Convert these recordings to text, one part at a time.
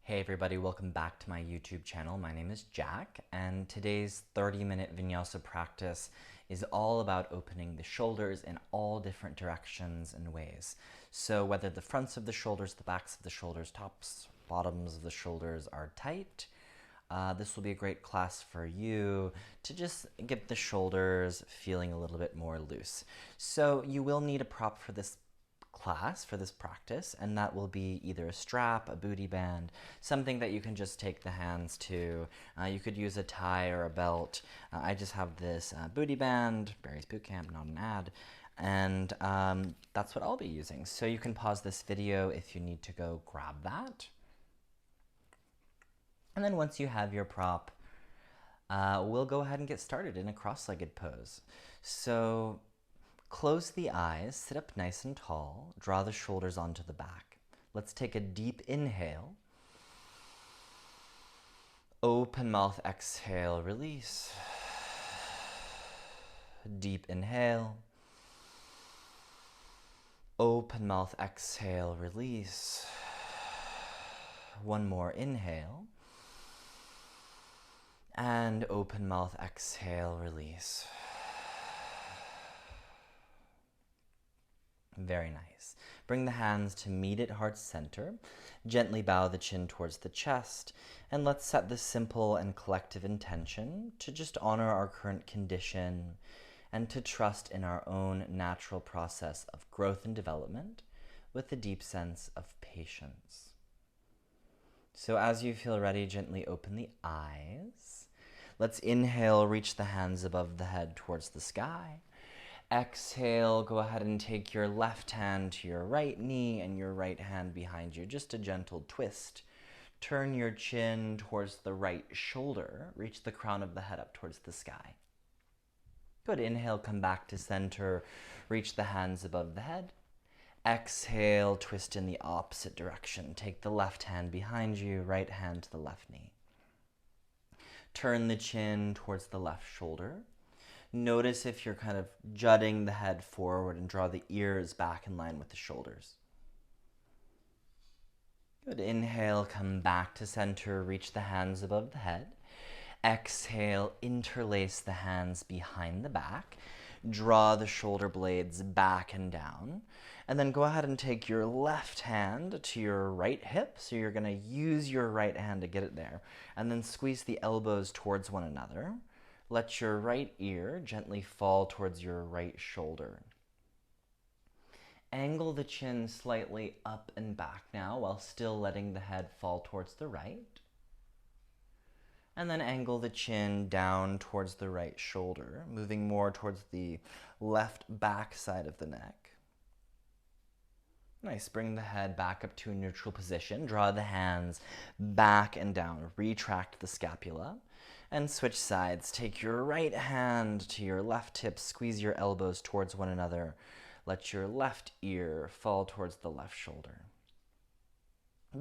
Hey everybody, welcome back to my YouTube channel. My name is Jack, and today's 30-minute vinyasa practice is all about opening the shoulders in all different directions and ways. So whether the fronts of the shoulders, the backs of the shoulders, tops, bottoms of the shoulders are tight, this will be a great class for you to just get the shoulders feeling a little bit more loose. So you will need a prop for this class, for this practice, and that will be either a strap, a booty band, something that you can just take the hands to. You could use a tie or a belt. I just have this booty band, Barry's Bootcamp, not an ad, and that's what I'll be using. So you can pause this video if you need to go grab that. And then once you have your prop, we'll go ahead and get started in a cross-legged pose. So close the eyes, sit up nice and tall, draw the shoulders onto the back. Let's take a deep inhale. Open mouth, exhale, release. Deep inhale. Open mouth, exhale, release. One more inhale. And open mouth, exhale, release. Very nice. Bring the hands to meet at heart center. Gently bow the chin towards the chest. And let's set this simple and collective intention to just honor our current condition and to trust in our own natural process of growth and development with a deep sense of patience. So as you feel ready, gently open the eyes. Let's inhale, reach the hands above the head towards the sky. Exhale, go ahead and take your left hand to your right knee and your right hand behind you. Just a gentle twist. Turn your chin towards the right shoulder. Reach the crown of the head up towards the sky. Good. Inhale, come back to center. Reach the hands above the head. Exhale, twist in the opposite direction. Take the left hand behind you, right hand to the left knee. Turn the chin towards the left shoulder. Notice if you're kind of jutting the head forward and draw the ears back in line with the shoulders. Good. Inhale, come back to center, reach the hands above the head. Exhale, interlace the hands behind the back. Draw the shoulder blades back and down. And then go ahead and take your left hand to your right hip. So you're going to use your right hand to get it there. And then squeeze the elbows towards one another. Let your right ear gently fall towards your right shoulder. Angle the chin slightly up and back now while still letting the head fall towards the right. And then angle the chin down towards the right shoulder, moving more towards the left back side of the neck. Nice. Bring the head back up to a neutral position. Draw the hands back and down. Retract the scapula. And switch sides. Take your right hand to your left hip. Squeeze your elbows towards one another. Let your left ear fall towards the left shoulder.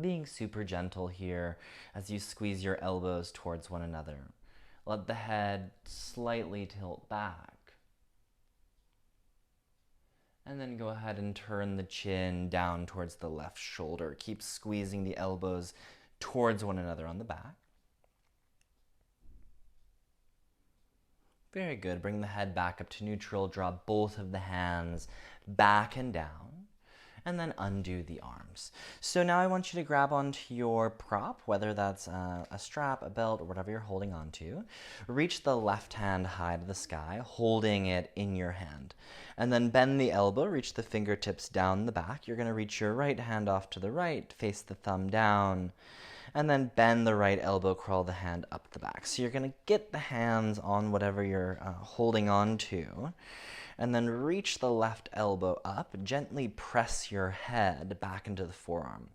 Being super gentle here as you squeeze your elbows towards one another. Let the head slightly tilt back. And then go ahead and turn the chin down towards the left shoulder. Keep squeezing the elbows towards one another on the back. Very good. Bring the head back up to neutral. Draw both of the hands back and down. And then undo the arms. So now I want you to grab onto your prop, whether that's a strap, a belt, or whatever you're holding onto. Reach the left hand high to the sky, holding it in your hand. And then bend the elbow, reach the fingertips down the back. You're going to reach your right hand off to the right, face the thumb down. And then bend the right elbow, crawl the hand up the back. So you're going to get the hands on whatever you're holding on to. And then reach the left elbow up. Gently press your head back into the forearm.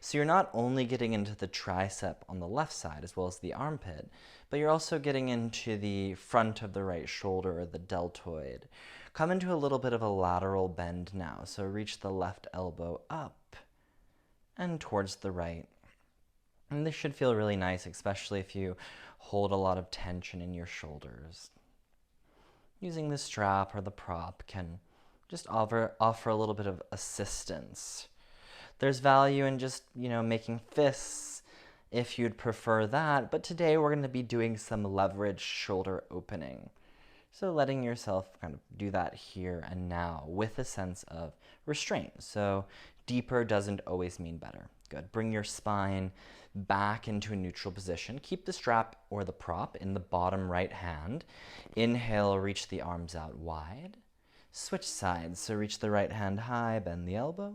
So you're not only getting into the tricep on the left side as well as the armpit, but you're also getting into the front of the right shoulder or the deltoid. Come into a little bit of a lateral bend now. So reach the left elbow up and towards the right. And this should feel really nice, especially if you hold a lot of tension in your shoulders. Using the strap or the prop can just offer a little bit of assistance. There's value in just, making fists, if you'd prefer that, but today we're going to be doing some leverage shoulder opening. So letting yourself kind of do that here and now with a sense of restraint. So deeper doesn't always mean better. Good. Bring your spine back into a neutral position. Keep the strap or the prop in the bottom right hand. Inhale, reach the arms out wide. Switch sides. So reach the right hand high, bend the elbow.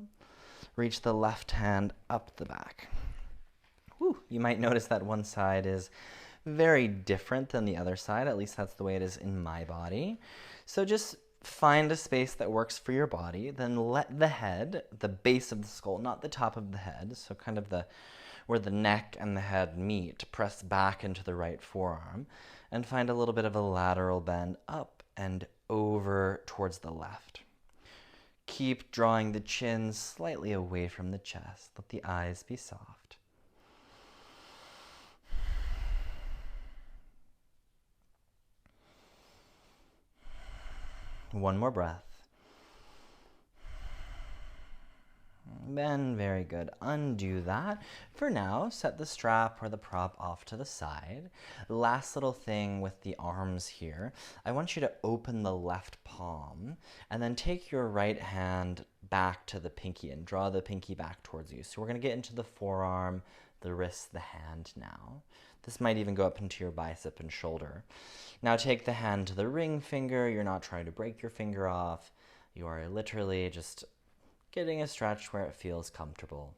Reach the left hand up the back. Whew. You might notice that one side is very different than the other side. At least that's the way it is in my body. So just find a space that works for your body. Then let the head, the base of the skull, not the top of the head, so kind of where the neck and the head meet, press back into the right forearm and find a little bit of a lateral bend up and over towards the left. Keep drawing the chin slightly away from the chest. Let the eyes be soft. One more breath. And very good. Undo that. For now, set the strap or the prop off to the side. Last little thing with the arms here, I want you to open the left palm and then take your right hand back to the pinky and draw the pinky back towards you. So we're going to get into the forearm, the wrist, the hand now. This might even go up into your bicep and shoulder. Now take the hand to the ring finger. You're not trying to break your finger off. You are literally just getting a stretch where it feels comfortable.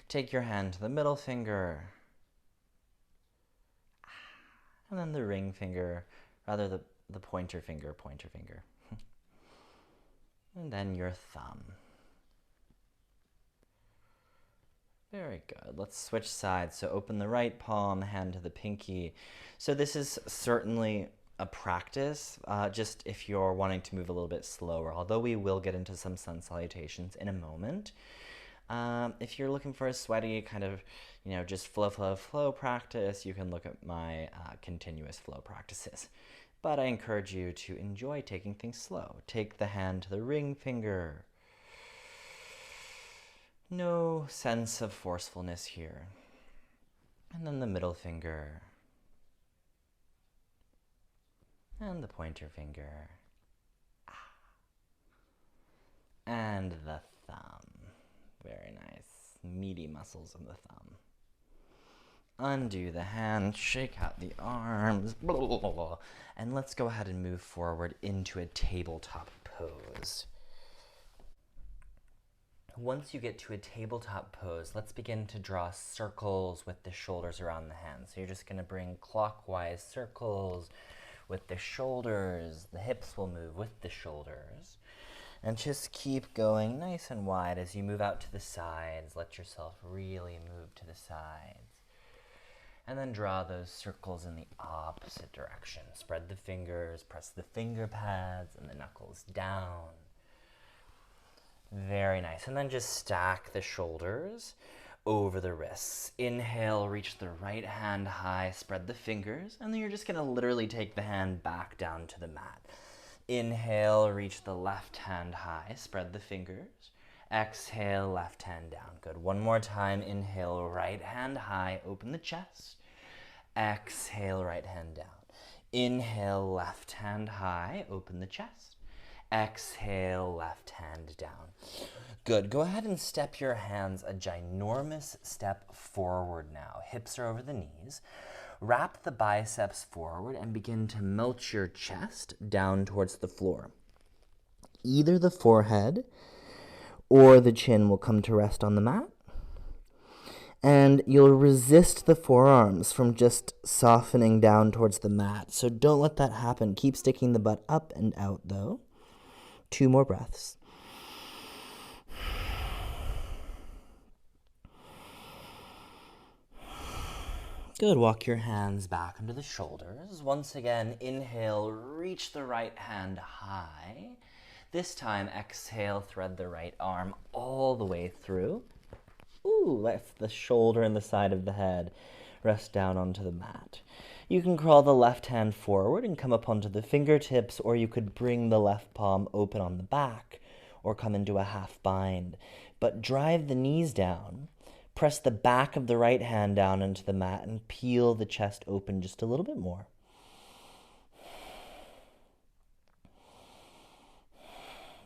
Take your hand to the middle finger. And then the ring finger, rather the pointer finger. And then your thumb. Very good. Let's switch sides. So open the right palm, hand to the pinky. So this is certainly a practice, just if you're wanting to move a little bit slower, although we will get into some sun salutations in a moment. If you're looking for a sweaty kind of, just flow practice, you can look at my continuous flow practices. But I encourage you to enjoy taking things slow. Take the hand to the ring finger. No sense of forcefulness here. And then the middle finger. And the pointer finger. And the thumb. Very nice. Meaty muscles in the thumb. Undo the hand, shake out the arms, blah, blah, blah, blah. And let's go ahead and move forward into a tabletop pose. Once you get to a tabletop pose, let's begin to draw circles with the shoulders around the hands. So you're just going to bring clockwise circles with the shoulders. The hips will move with the shoulders. And just keep going nice and wide as you move out to the sides. Let yourself really move to the sides. And then draw those circles in the opposite direction. Spread the fingers, press the finger pads and the knuckles down. Very nice. And then just stack the shoulders over the wrists. Inhale, reach the right hand high, spread the fingers, and then you're just going to literally take the hand back down to the mat. Inhale, reach the left hand high, spread the fingers. Exhale, left hand down. Good. One more time. Inhale, right hand high, open the chest. Exhale, right hand down. Inhale, left hand high, open the chest. Exhale, left hand down. Good. Go ahead and step your hands a ginormous step forward now. Hips are over the knees. Wrap the biceps forward and begin to melt your chest down towards the floor. Either the forehead or the chin will come to rest on the mat. And you'll resist the forearms from just softening down towards the mat. So don't let that happen. Keep sticking the butt up and out though. 2 more breaths. Good. Walk your hands back under the shoulders. Once again, inhale, reach the right hand high. This time, exhale, thread the right arm all the way through. Ooh, let the shoulder and the side of the head rest down onto the mat. You can crawl the left hand forward and come up onto the fingertips, or you could bring the left palm open on the back or come into a half bind. But drive the knees down, Press the back of the right hand down into the mat and peel the chest open just a little bit more.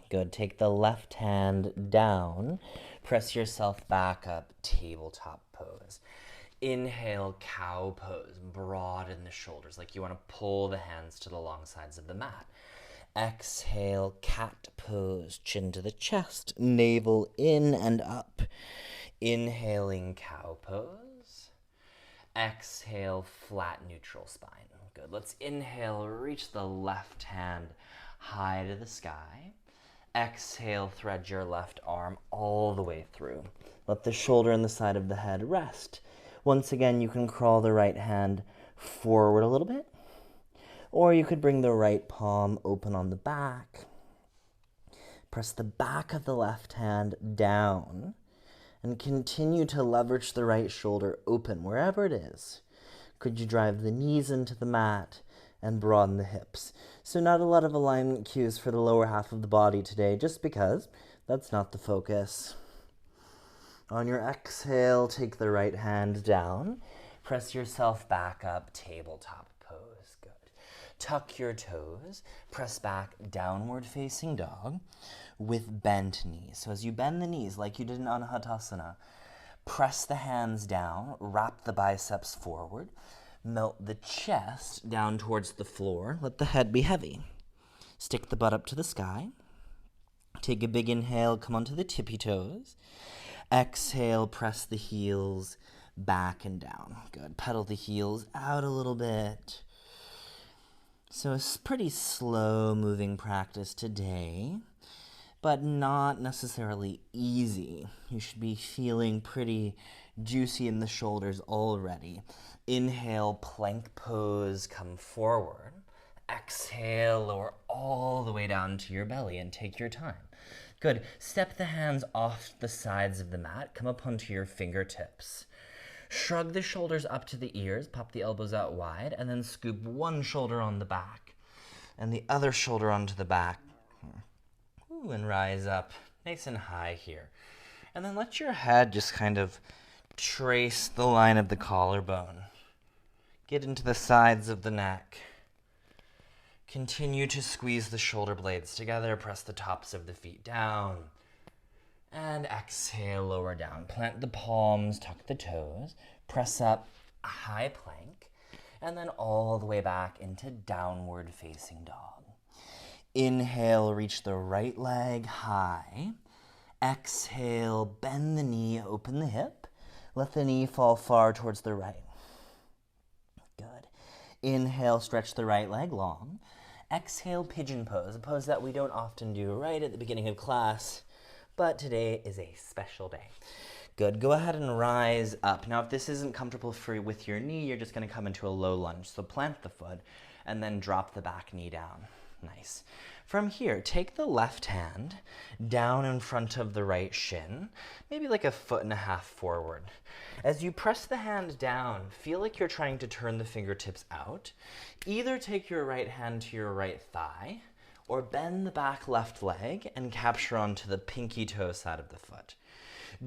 Good. Take the left hand down. Press yourself back up, tabletop pose. Inhale, cow pose. Broaden the shoulders like you want to pull the hands to the long sides of the mat. Exhale, cat pose. Chin to the chest, navel in and up. Inhaling, cow pose. Exhale, flat neutral spine. Good. Let's inhale, reach the left hand high to the sky. Exhale, thread your left arm all the way through. Let the shoulder and the side of the head rest. Once again, you can crawl the right hand forward a little bit, or you could bring the right palm open on the back. Press the back of the left hand down and continue to leverage the right shoulder open wherever it is. Could you drive the knees into the mat and broaden the hips? So not a lot of alignment cues for the lower half of the body today, just because that's not the focus. On your exhale, take the right hand down. Press yourself back up, tabletop pose. Good. Tuck your toes. Press back, downward facing dog with bent knees. So as you bend the knees like you did in Anahatasana, press the hands down, wrap the biceps forward, melt the chest down towards the floor. Let the head be heavy. Stick the butt up to the sky. Take a big inhale, come onto the tippy toes. Exhale, press the heels back and down. Good. Pedal the heels out a little bit. So it's pretty slow moving practice today, but not necessarily easy. You should be feeling pretty juicy in the shoulders already. Inhale, plank pose, come forward. Exhale, lower all the way down to your belly and take your time. Good. Step the hands off the sides of the mat. Come up onto your fingertips. Shrug the shoulders up to the ears. Pop the elbows out wide. And then scoop one shoulder on the back and the other shoulder onto the back. Ooh, and rise up nice and high here. And then let your head just kind of trace the line of the collarbone. Get into the sides of the neck. Continue to squeeze the shoulder blades together. Press the tops of the feet down. And exhale, lower down. Plant the palms, tuck the toes. Press up, a high plank. And then all the way back into downward facing dog. Inhale, reach the right leg high. Exhale, bend the knee, open the hip. Let the knee fall far towards the right. Good. Inhale, stretch the right leg long. Exhale, pigeon pose, a pose that we don't often do right at the beginning of class, but today is a special day. Good. Go ahead and rise up. Now, if this isn't comfortable for you with your knee, you're just going to come into a low lunge. So plant the foot and then drop the back knee down. Nice. From here, take the left hand down in front of the right shin, maybe like 1.5 feet forward. As you press the hand down, feel like you're trying to turn the fingertips out. Either take your right hand to your right thigh or bend the back left leg and capture onto the pinky toe side of the foot.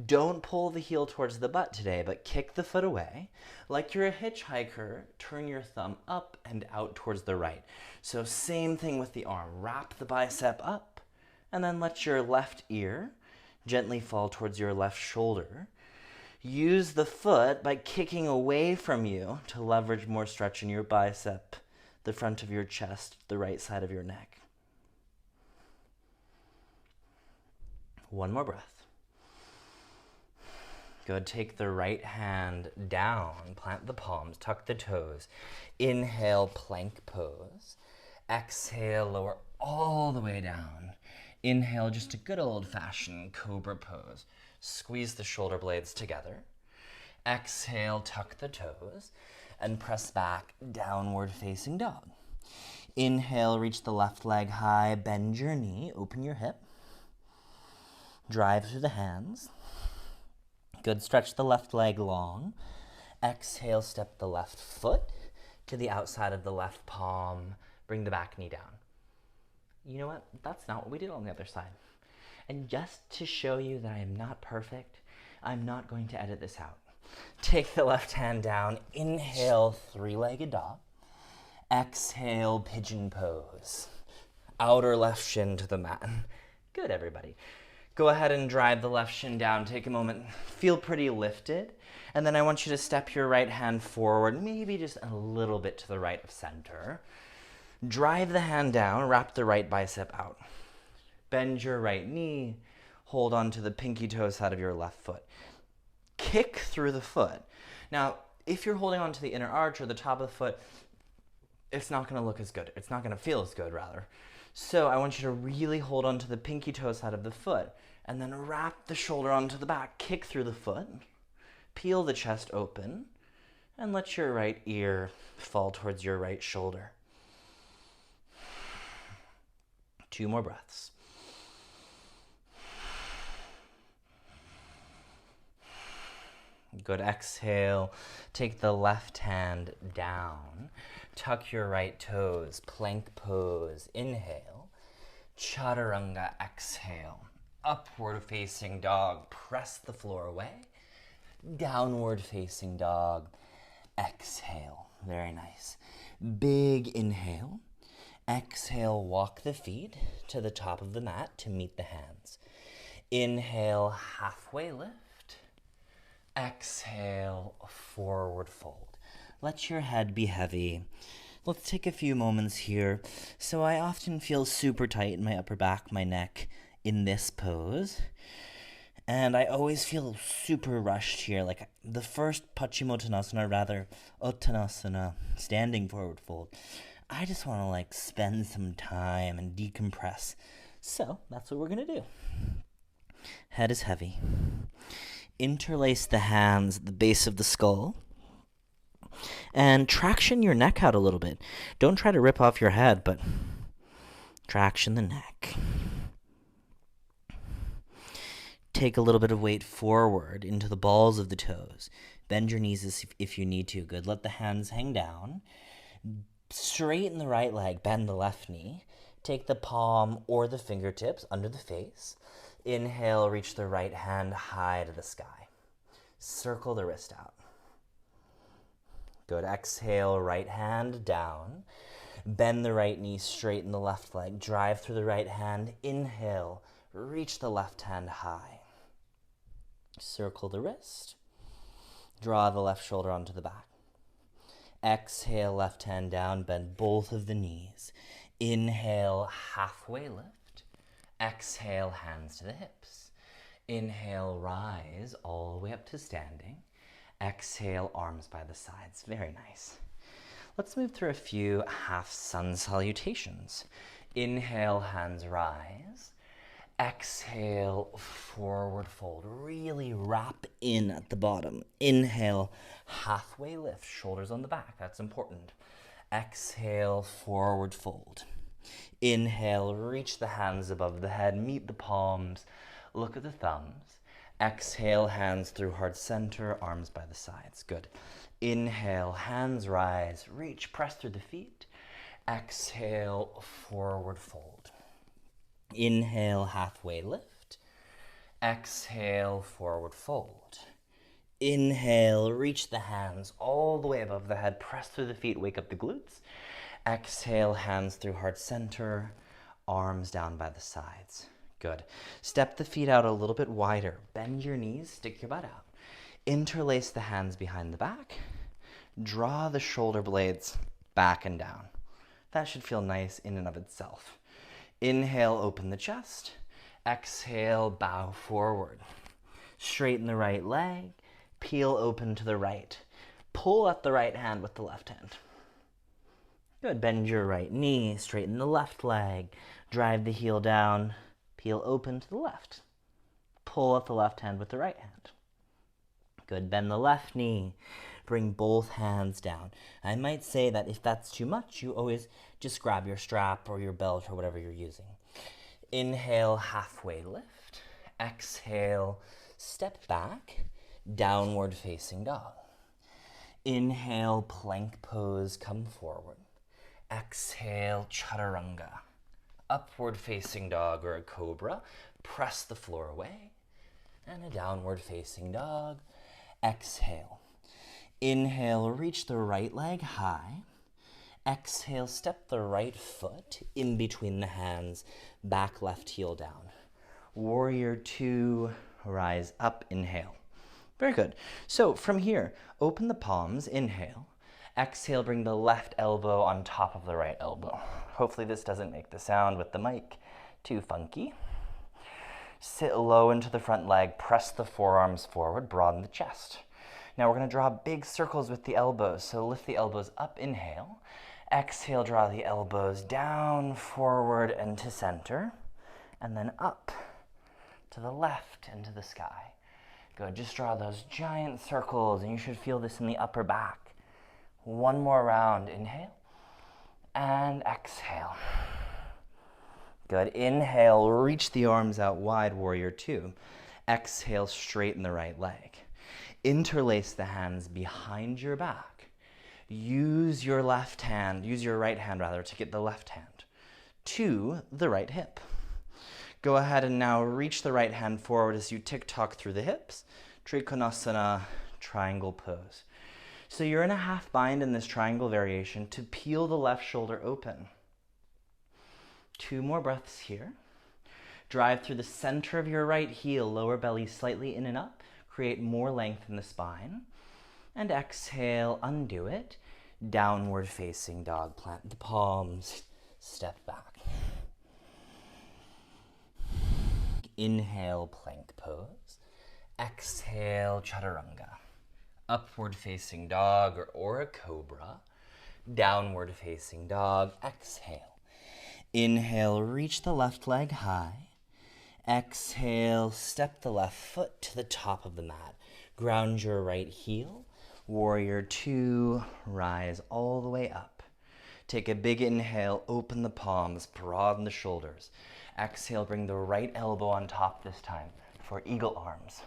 Don't pull the heel towards the butt today, but kick the foot away. Like you're a hitchhiker, turn your thumb up and out towards the right. So same thing with the arm. Wrap the bicep up and then let your left ear gently fall towards your left shoulder. Use the foot by kicking away from you to leverage more stretch in your bicep, the front of your chest, the right side of your neck. One more breath. Good. Take the right hand down, plant the palms, tuck the toes. Inhale, plank pose. Exhale, lower all the way down. Inhale, just a good old-fashioned cobra pose. Squeeze the shoulder blades together. Exhale, tuck the toes and press back, downward facing dog. Inhale, reach the left leg high, bend your knee, open your hip. Drive through the hands. Good. Stretch the left leg long. Exhale, step the left foot to the outside of the left palm. Bring the back knee down. You know what? That's not what we did on the other side. And just to show you that I am not perfect, I'm not going to edit this out. Take the left hand down. Inhale, three-legged dog. Exhale, pigeon pose. Outer left shin to the mat. Good, everybody. Go ahead and drive the left shin down. Take a moment. Feel pretty lifted. And then I want you to step your right hand forward, maybe just a little bit to the right of center. Drive the hand down. Wrap the right bicep out. Bend your right knee. Hold on to the pinky toe side of your left foot. Kick through the foot. Now, if you're holding on to the inner arch or the top of the foot, it's not going to look as good. It's not going to feel as good, rather. So I want you to really hold on to the pinky toe side of the foot and then wrap the shoulder onto the back. Kick through the foot. Peel the chest open and let your right ear fall towards your right shoulder. 2 more breaths. Good. Exhale. Take the left hand down. Tuck your right toes. Plank pose. Inhale. Chaturanga. Exhale. Upward facing dog. Press the floor away. Downward facing dog. Exhale. Very nice. Big inhale. Exhale. Walk the feet to the top of the mat to meet the hands. Inhale. Halfway lift. Exhale, forward fold. Let your head be heavy. Let's take a few moments here. So I often feel super tight in my upper back, my neck in this pose. And I always feel super rushed here. Like the first Paschimottanasana, rather Uttanasana, standing forward fold. I just want to like spend some time and decompress. So that's what we're going to do. Head is heavy. Interlace the hands at the base of the skull and traction your neck out a little bit. Don't try to rip off your head, but traction the neck. Take a little bit of weight forward into the balls of the toes. Bend your knees if you need to. Good. Let the hands hang down. Straighten the right leg. Bend the left knee. Take the palm or the fingertips under the face. Inhale, reach the right hand high to the sky. Circle the wrist out. Good. Exhale, right hand down. Bend the right knee, straighten the left leg. Drive through the right hand. Inhale, reach the left hand high. Circle the wrist. Draw the left shoulder onto the back. Exhale, left hand down. Bend both of the knees. Inhale, halfway lift. Exhale, hands to the hips. Inhale, rise all the way up to standing. Exhale, arms by the sides. Very nice. Let's move through a few half sun salutations. Inhale, hands rise. Exhale, forward fold. Really wrap in at the bottom. Inhale, halfway lift. Shoulders on the back. That's important. Exhale, forward fold. Inhale, reach the hands above the head, meet the palms, look at the thumbs. Exhale, hands through heart center, arms by the sides. Good. Inhale, hands rise, reach, press through the feet. Exhale, forward fold. Inhale, halfway lift. Exhale, forward fold. Inhale, reach the hands all the way above the head, press through the feet, wake up the glutes. Exhale, hands through heart center, arms down by the sides. Good. Step the feet out a little bit wider. Bend your knees, stick your butt out. Interlace the hands behind the back. Draw the shoulder blades back and down. That should feel nice in and of itself. Inhale, open the chest. Exhale, bow forward. Straighten the right leg. Peel open to the right. Pull at the right hand with the left hand. Good. Bend your right knee, straighten the left leg, drive the heel down, peel open to the left. Pull up the left hand with the right hand. Good. Bend the left knee, bring both hands down. I might say that if that's too much, you always just grab your strap or your belt or whatever you're using. Inhale, halfway lift. Exhale, step back, downward facing dog. Inhale, plank pose, come forward. Exhale, chaturanga. Upward facing dog or a cobra. Press the floor away. And a downward facing dog. Exhale. Inhale, reach the right leg high. Exhale, step the right foot in between the hands, back left heel down. Warrior two, rise up, inhale. Very good. So from here, open the palms, inhale. Exhale, bring the left elbow on top of the right elbow. Hopefully this doesn't make the sound with the mic too funky. Sit low into the front leg, press the forearms forward, broaden the chest. Now we're going to draw big circles with the elbows, so lift the elbows up, inhale. Exhale, draw the elbows down, forward, and to center, and then up to the left and to the sky. Good, just draw those giant circles, and you should feel this in the upper back. One more round, inhale, and exhale. Good, inhale, reach the arms out wide, warrior two. Exhale, straighten the right leg. Interlace the hands behind your back. Use your right hand to get the left hand to the right hip. Go ahead and now reach the right hand forward as you tick-tock through the hips. Trikonasana, triangle pose. So you're in a half bind in this triangle variation to peel the left shoulder open. 2 more breaths here. Drive through the center of your right heel, lower belly slightly in and up. Create more length in the spine. And exhale, undo it. Downward facing dog, plant the palms, step back. Inhale, plank pose. Exhale, chaturanga. Upward facing dog or a cobra. Downward facing dog, exhale. Inhale, reach the left leg high. Exhale, step the left foot to the top of the mat. Ground your right heel. Warrior two, rise all the way up. Take a big inhale, open the palms, broaden the shoulders. Exhale, bring the right elbow on top this time for eagle arms.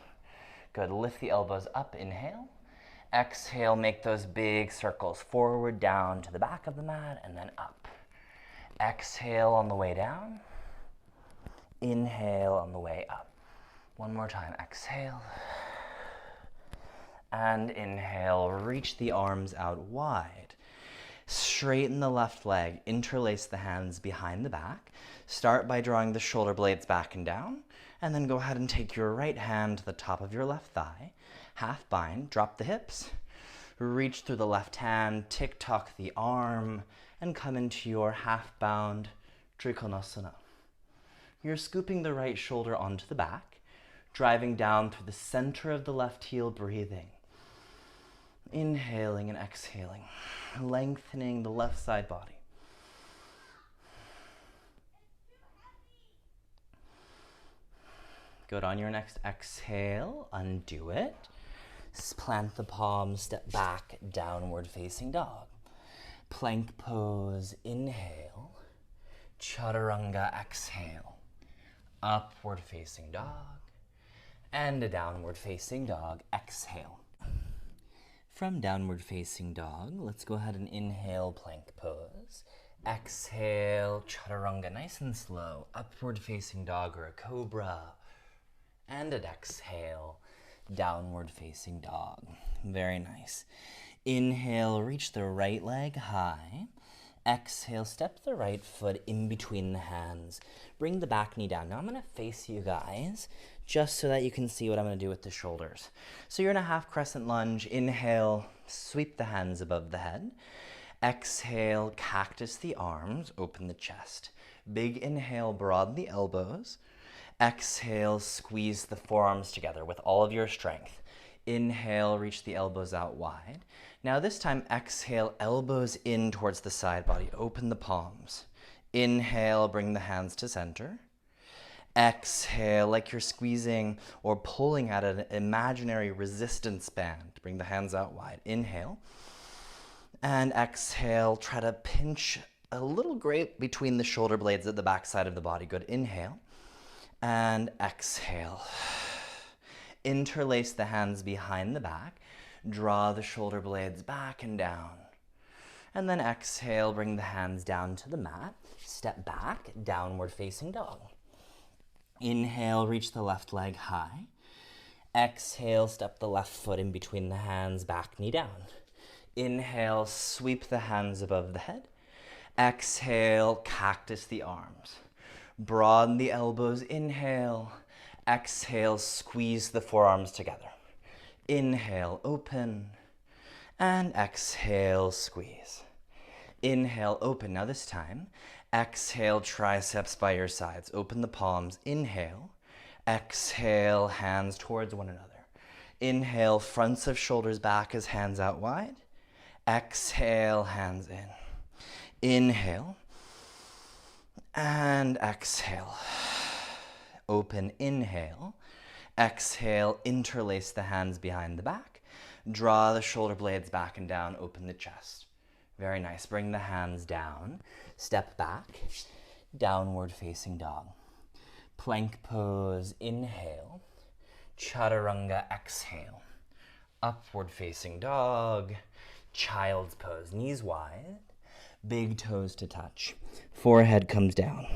Good, lift the elbows up, inhale. Exhale, make those big circles forward, down to the back of the mat, and then up. Exhale on the way down. Inhale on the way up. One more time, exhale. And inhale, reach the arms out wide. Straighten the left leg, interlace the hands behind the back. Start by drawing the shoulder blades back and down, and then go ahead and take your right hand to the top of your left thigh. Half bind, drop the hips. Reach through the left hand, tick-tock the arm, and come into your half-bound Trikonasana. You're scooping the right shoulder onto the back, driving down through the center of the left heel, breathing. Inhaling and exhaling, lengthening the left side body. Good, on your next exhale, undo it. Plant the palms, step back, downward facing dog. Plank pose, inhale. Chaturanga, exhale. Upward facing dog. And a downward facing dog, exhale. From downward facing dog, let's go ahead and inhale, plank pose. Exhale, chaturanga, nice and slow. Upward facing dog or a cobra. And an exhale, downward facing dog. Very nice. Inhale, reach the right leg high. Exhale, step the right foot in between the hands. Bring the back knee down. Now I'm going to face you guys just so that you can see what I'm going to do with the shoulders. So you're in a half crescent lunge. Inhale, sweep the hands above the head. Exhale, cactus the arms, open the chest. Big inhale, broaden the elbows. Exhale, squeeze the forearms together with all of your strength. Inhale, reach the elbows out wide. Now this time, exhale, elbows in towards the side body. Open the palms. Inhale, bring the hands to center. Exhale, like you're squeezing or pulling at an imaginary resistance band. Bring the hands out wide. Inhale. And exhale, try to pinch a little grip between the shoulder blades at the back side of the body. Good. Inhale. And exhale. Interlace the hands behind the back. Draw the shoulder blades back and down. And then exhale, bring the hands down to the mat. Step back, downward facing dog. Inhale, reach the left leg high. Exhale, step the left foot in between the hands, back knee down. Inhale, sweep the hands above the head. Exhale, cactus the arms. Broaden the elbows, inhale. Exhale, squeeze the forearms together. Inhale, open. And exhale, squeeze. Inhale, open. Now this time, exhale, triceps by your sides. Open the palms. Inhale. Exhale, hands towards one another. Inhale, fronts of shoulders back as hands out wide. Exhale, hands in. Inhale. And exhale. Open, inhale. Exhale, interlace the hands behind the back. Draw the shoulder blades back and down, open the chest. Very nice. Bring the hands down. Step back. Downward facing dog. Plank pose, inhale. Chaturanga, exhale. Upward facing dog. Child's pose, knees wide. Big toes to touch. Forehead comes down.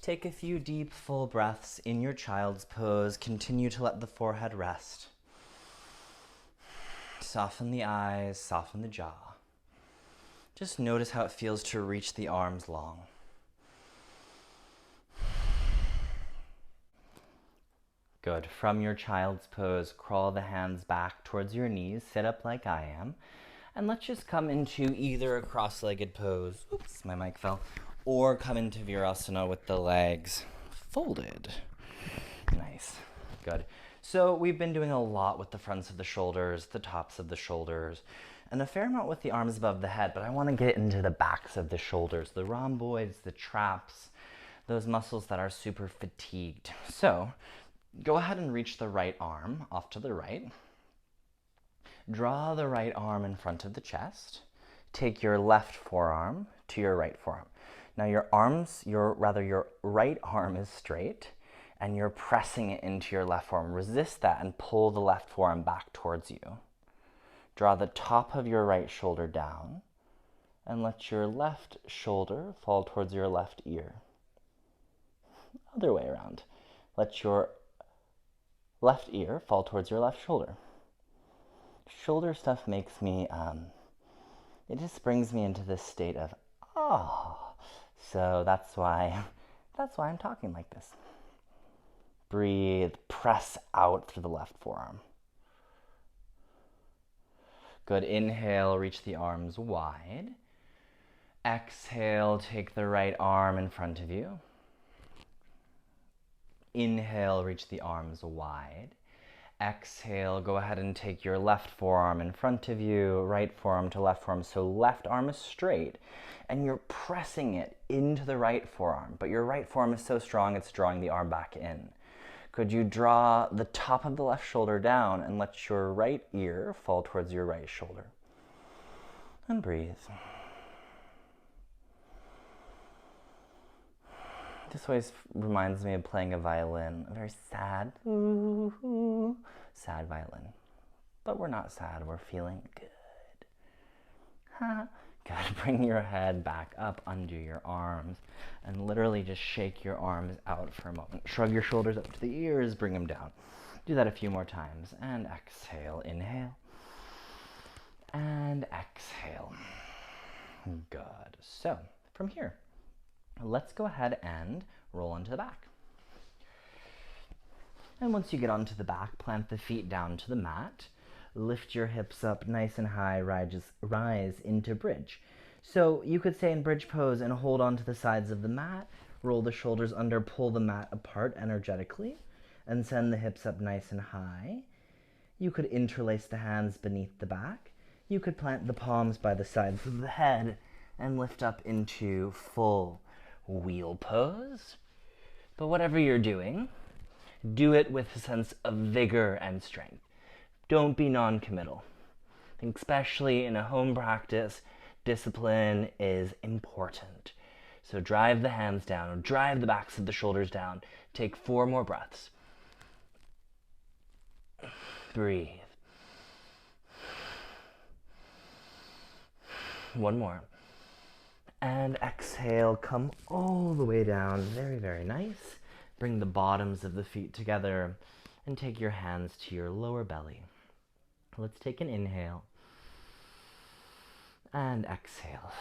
Take a few deep, full breaths in your child's pose. Continue to let the forehead rest. Soften the eyes, soften the jaw. Just notice how it feels to reach the arms long. Good. From your child's pose, crawl the hands back towards your knees. Sit up like I am. And let's just come into either a cross-legged pose. Oops, my mic fell. Or come into Virasana with the legs folded. Nice. Good. So we've been doing a lot with the fronts of the shoulders, the tops of the shoulders, and a fair amount with the arms above the head, but I want to get into the backs of the shoulders, the rhomboids, the traps, those muscles that are super fatigued. So go ahead and reach the right arm off to the right. Draw the right arm in front of the chest. Take your left forearm to your right forearm. Now your right arm is straight and you're pressing it into your left forearm. Resist that and pull the left forearm back towards you. Draw the top of your right shoulder down and let your left shoulder fall towards your left ear. Other way around. Let your left ear fall towards your left shoulder. Shoulder stuff makes me, it just brings me into this state of, oh. So that's why I'm talking like this. Breathe, press out through the left forearm. Good, inhale, reach the arms wide. Exhale, take the right arm in front of you. Inhale, reach the arms wide. Exhale, go ahead and take your left forearm in front of you, right forearm to left forearm. So left arm is straight and you're pressing it into the right forearm, but your right forearm is so strong it's drawing the arm back in. Could you draw the top of the left shoulder down and let your right ear fall towards your right shoulder? And breathe. This always reminds me of playing a violin, a very sad, sad violin. But we're not sad, we're feeling good. Good, bring your head back up, undo your arms, and literally just shake your arms out for a moment. Shrug your shoulders up to the ears, bring them down. Do that a few more times, and exhale, inhale, and exhale. Good, so from here, let's go ahead and roll onto the back. And once you get onto the back, plant the feet down to the mat. Lift your hips up nice and high, rise into bridge. So you could stay in bridge pose and hold onto the sides of the mat, roll the shoulders under, pull the mat apart energetically, and send the hips up nice and high. You could interlace the hands beneath the back. You could plant the palms by the sides of the head and lift up into full wheel pose. But whatever you're doing, do it with a sense of vigor and strength. Don't be non-committal. I think especially in a home practice, discipline is important. So drive the hands down, or drive the backs of the shoulders down. Take 4 more breaths. Breathe. 1 more. And exhale, come all the way down. Very, very nice. Bring the bottoms of the feet together And take your hands to your lower belly. Let's take an inhale and exhale.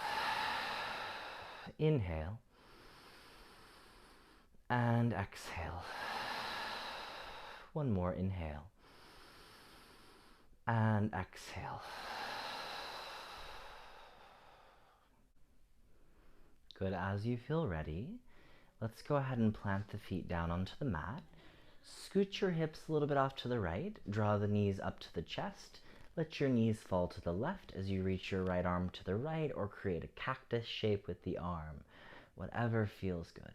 Inhale and exhale. One more inhale and exhale. Good. As you feel ready, let's go ahead and plant the feet down onto the mat. Scoot your hips a little bit off to the right. Draw the knees up to the chest. Let your knees fall to the left as you reach your right arm to the right, or create a cactus shape with the arm. Whatever feels good.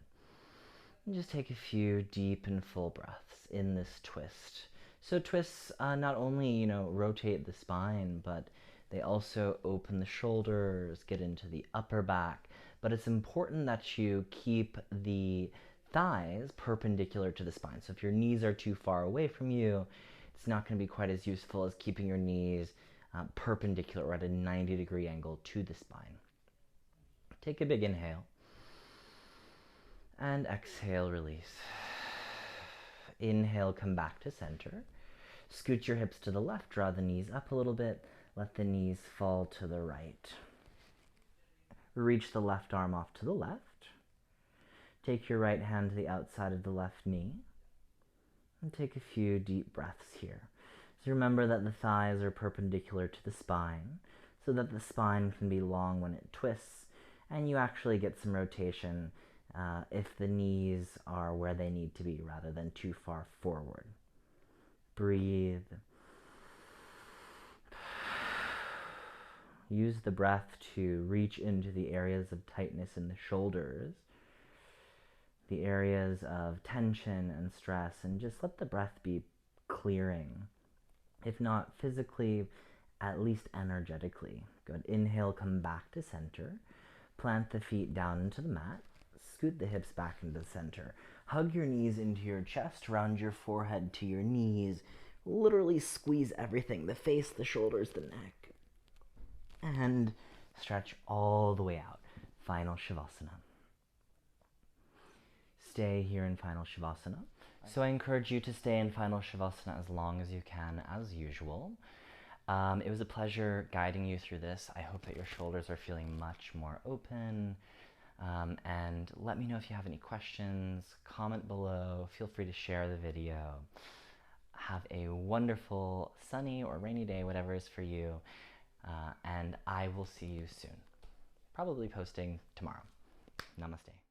And just take a few deep and full breaths in this twist. So twists not only, rotate the spine, but they also open the shoulders, get into the upper back. But it's important that you keep the thighs perpendicular to the spine. So if your knees are too far away from you, it's not going to be quite as useful as keeping your knees perpendicular or at a 90-degree angle to the spine. Take a big inhale. And exhale, release. Inhale, come back to center. Scoot your hips to the left, draw the knees up a little bit. Let the knees fall to the right. Reach the left arm off to the left. Take your right hand to the outside of the left knee. And take a few deep breaths here. So remember that the thighs are perpendicular to the spine, so that the spine can be long when it twists, and you actually get some rotation if the knees are where they need to be rather than too far forward. Breathe. Use the breath to reach into the areas of tightness in the shoulders, the areas of tension and stress, and just let the breath be clearing. If not physically, at least energetically. Good. Inhale, come back to center. Plant the feet down into the mat. Scoot the hips back into the center. Hug your knees into your chest, round your forehead to your knees. Literally squeeze everything, the face, the shoulders, the neck. And stretch all the way out. Final Shavasana. Stay here in Final Shavasana. So I encourage you to stay in Final Shavasana as long as you can, as usual. It was a pleasure guiding you through this. I hope that your shoulders are feeling much more open. And let me know if you have any questions. Comment below. Feel free to share the video. Have a wonderful sunny or rainy day, whatever is for you. And I will see you soon. Probably posting tomorrow. Namaste.